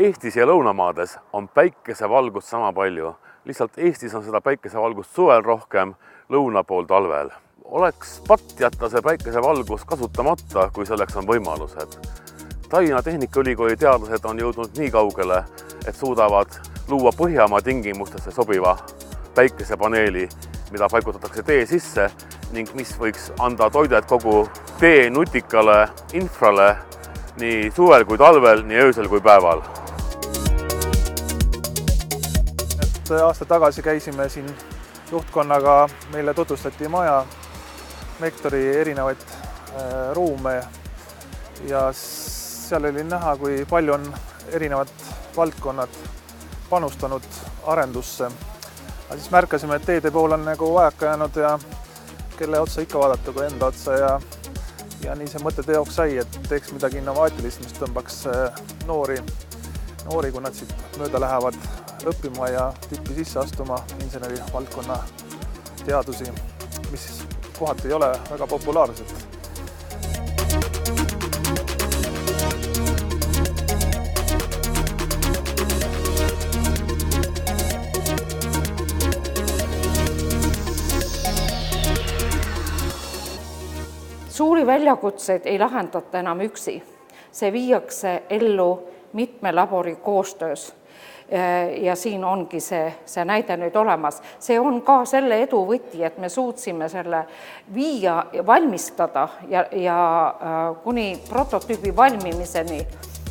Eestis ja lõunamaades on päikesevalgust sama palju. Lihtsalt Eestis on seda päikesevalgust suvel rohkem, lõuna pool talvel. Oleks patt jätta see päikesevalgus kasutamata, kui selleks on võimalused. Tallinna Tehnikaülikooli teadlased on jõudnud nii kaugele, et suudavad luua Põhjamaa tingimustesse sobiva päikesepaneeli, mida paigutatakse tee sisse ning mis võiks anda toidet kogu tee nutikale infrale nii suvel kui talvel, nii öösel kui päeval. Aasta tagasi käisime siin juhtkonnaga, meile tutvustati maja, Mektori erinevaid ruume ja seal oli näha, kui palju on erinevad valdkonnad panustanud arendusse. Aga siis märkasime, et teede pool on nagu vajaka jäänud ja kelle otsa ikka vaadata kui enda otsa ja nii see mõte teoks sai, et teeks midagi innovaatilist, mis tõmbaks noori, kui nad siit mööda lähevad õppima ja tippi sisse astuma inseneri valdkonna teadusi, mis kohati ei ole väga populaarsed. Suuri väljakutseid ei lahendata enam üksi. See viiakse ellu mitme labori koostöös. Ja siin ongi see näide nüüd olemas. See on ka selle edu võti, et me suutsime selle valmistada ja kuni prototüübi valmimiseni,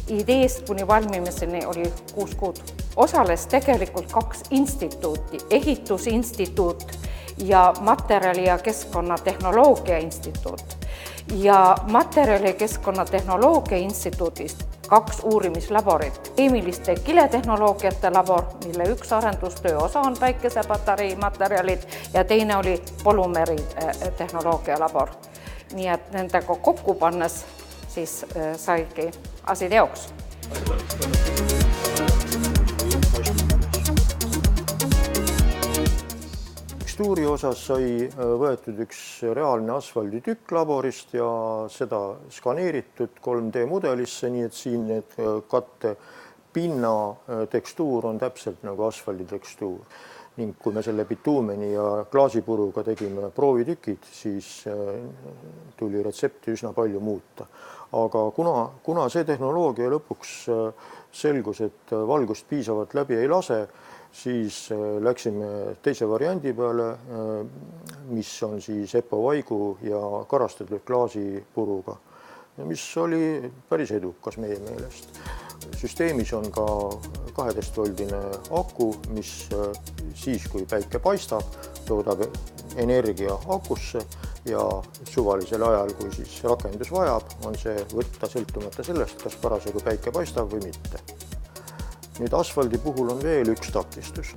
ideest kuni valmimiseni oli 6 kuud. Osales tegelikult 2 instituuti, ehitusinstituut ja materjali- ja keskkonnatehnoloogia instituut. Ja materjali- ja keskkonnatehnoloogia instituudist 2 uurimislaborit. Keemiliste kiletehnoloogiate labor, mille üks arendustöö osa on päikesepatarei materjalid ja teine oli polümeeritehnoloogia labor. Nii et nendega kokku pannes siis saigi asi teoks. Tekstuuri osas sai võetud üks reaalne asfalditükk laborist ja seda skaneeritud 3D mudelisse, nii et siin need katte pinna tekstuur on täpselt nagu asfaldi tekstuur. Ning kui me selle bituumeni ja klaasipuruga tegime proovitükid, siis tuli retsepti üsna palju muuta. Aga kuna see tehnoloogia lõpuks selgus, et valgust piisavalt läbi ei lase, siis läksime teise variandi peale, mis on siis epovaigu ja karastatud klaasipuruga, mis oli päris edukas meie meelest. Süsteemis on ka 12-voldine aku, mis siis, kui päike paistab, toodab energia akusse ja suvalisel ajal, kui siis rakendus vajab, on see võtta sõltumata sellest, kas parasjagu päike paistab või mitte. Nüüd asfaldi puhul on veel üks takistus.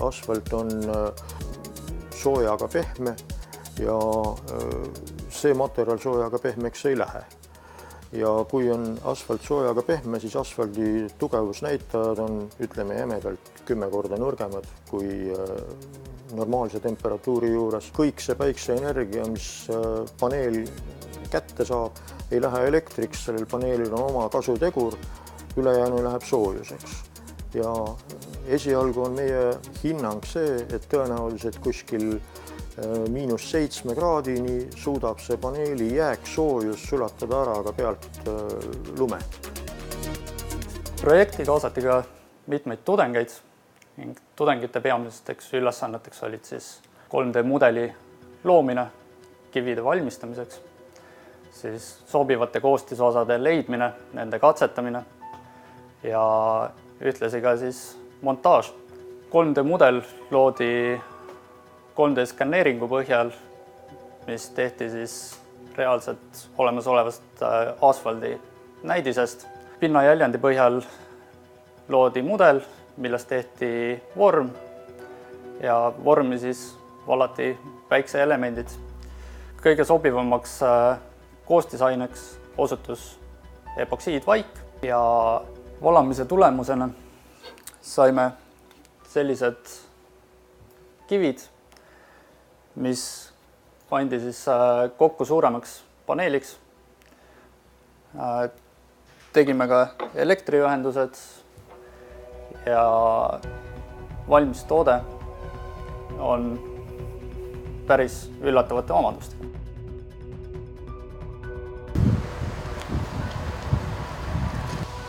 Asfalt on soojaga pehme ja see materjal soojaga pehmeks ei lähe. Ja kui on asfalt soojaga pehme, siis asfaldi tugevusnäitajad on, ütleme jämedalt, 10 korda nõrgemad kui normaalse temperatuuri juures. Kõik see päikseenergia, mis paneel kätte saab, ei lähe elektriks, sellel paneelil on oma kasutegur, ülejäänu läheb soojuseks. Ja esialgu on meie hinnang see, et tõenäoliselt kuskil -7 kraadini suudab see paneeli jääksoojus sulatada ära ka pealt lume. Projekti kaasati ka mitmeid tudengeid ning tudengite peamisteks ülesanneteks olid siis 3D mudeli loomine kivide valmistamiseks, siis sobivate koostisosade leidmine, nende katsetamine ja ühtlasi ka siis montaaž. 3D mudel loodi 3D skanneeringu põhjal, mis tehti siis reaalselt olemasolevast asfaldi näidisest. Pinnajäljendi põhjal loodi mudel, millest tehti vorm ja vormi siis vallati päikseelemendid. Kõige sobivamaks koostisaineks osutus epoksiidvaik ja valamise tulemusena saime sellised kivid, mis pandi siis kokku suuremaks paneeliks. Tegime ka elektriühendused ja valmis toode on päris üllatavate omadustega.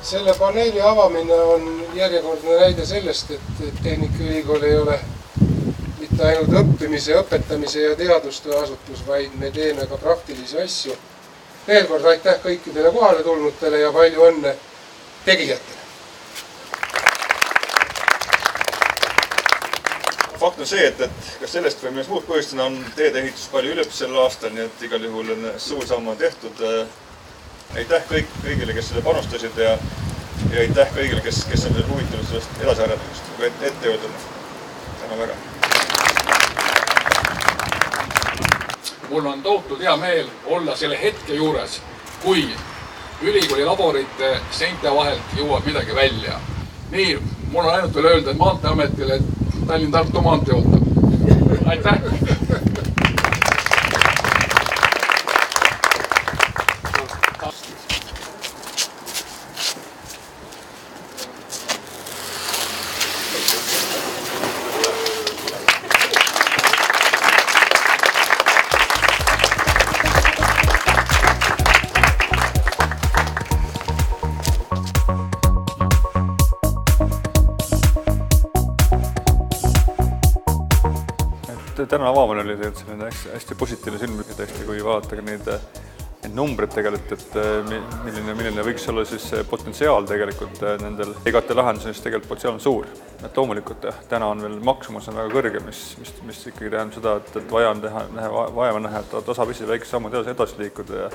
Selle paneeli avamine on järjekordne näide sellest, et Tehnikaülikool ei ole mitte ainult õppimise, õpetamise ja teadustöö asutus, vaid me teeme ka praktilisi asju. Veel kord aitäh kõikidele kohale tulnutele ja palju õnne tegijatele. Fakt on see, et kas sellest või millest muud põhjustena on teedeehitus palju ülepis sel aastal, nii et igal juhul on suur samm on tehtud. Aitäh kõigile, kes selle panustasid ja aitäh kõigile, kes on huvitanud sellest edasiarendamist, nagu ette jõudnud. Tänan väga. Mul on tohutud hea meel olla selle hetke juures, kui ülikooli laborite seinte vahelt jõuab midagi välja. Nii, mul on ainult veel öelda, et Maanteeametile, et Tallinn-Tartu maantee ootab. Aitäh! Tänane avamine oli tegelikult selline hästi positiivne silm, tõesti, kui vaadata neid numbreid tegelikult, et milline võiks olla siis potentsiaal tegelikult nendel IKT lahendusel, tegelikult potentsiaal on suur. Et loomulikult täna on veel maksumus on väga kõrge, mis ikkagi tähendab seda, et vaja on näha, et tasapisi väikse sammud edasi liikuda ja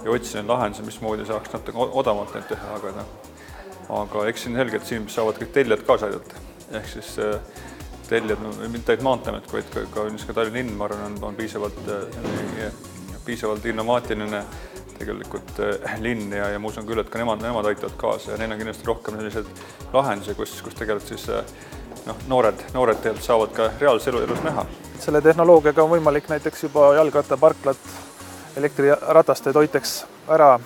otsida neid lahendusi, mismoodi saaks natuke odavamalt neid teha, aga eks siin selgelt siin saavad kõik tellijad kaasa aidata. Ehk siis tellijad, mitte ainult Maanteeamet, vaid ka Tallinna linn, ma arvan, on piisavalt innovaatiline tegelikult linn ja ma usun küll, et ka nemad aitavad kaasa ja neil on kindlasti rohkem sellised lahendusi, kus tegelikult siis noored tegelikult saavad ka reaalses elus näha. Selle tehnoloogiaga on võimalik näiteks juba jalgrattaparklat elektrirataste toiteks ära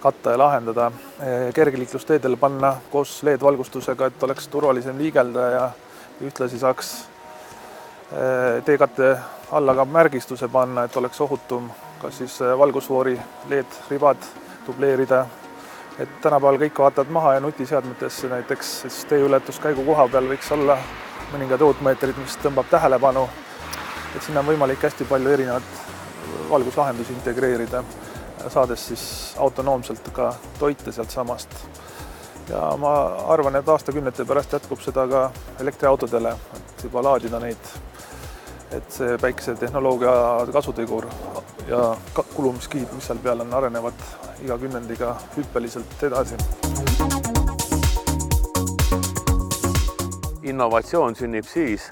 katta ja lahendada, kergliiklusteedel panna koos LED-valgustusega, et oleks turvalisem liigelda ja ühtlasi saaks teekatte alla ka märgistuse panna, et oleks ohutum, kas siis valgusfoori LED-ribad dubleerida. Et tänapäeval kõik vaatavad maha ja nutiseadmetesse näiteks teeületuskäigu koha peal võiks olla mõningad ruutmeetrid, mis tõmbab tähelepanu. Et sinna on võimalik hästi palju erinevat valguslahendusi integreerida, saades siis autonoomselt ka toite sealt samast. Ja ma arvan, et aastakümnete pärast jätkub seda ka elektriautodele, et juba laadida neid, et see päikesetehnoloogia kasutegur ja kulumiskiid, mis seal peal on, arenevad iga kümnendiga hüppeliselt edasi. Innovatsioon sünnib siis,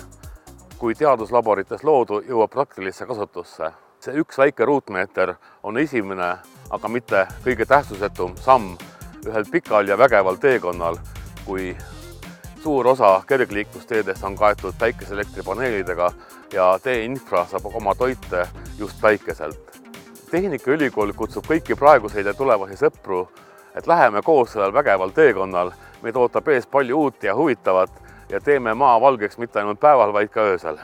kui teaduslaborites loodu jõuab praktilisse kasutusse. See üks väike ruutmeeter on esimene, aga mitte kõige tähtsusetum samm ühel pikal ja vägeval teekonnal, kui suur osa kergliiklusteedest on kaetud päikeseelektripaneelidega ja teeinfra saab oma toite just päikeselt. Tehnikaülikool kutsub kõiki praeguseid ja tulevasi sõpru, et läheme koos sellel vägeval teekonnal, meid ootab ees palju uut ja huvitavat ja teeme maa valgeks mitte ainult päeval, vaid ka öösel.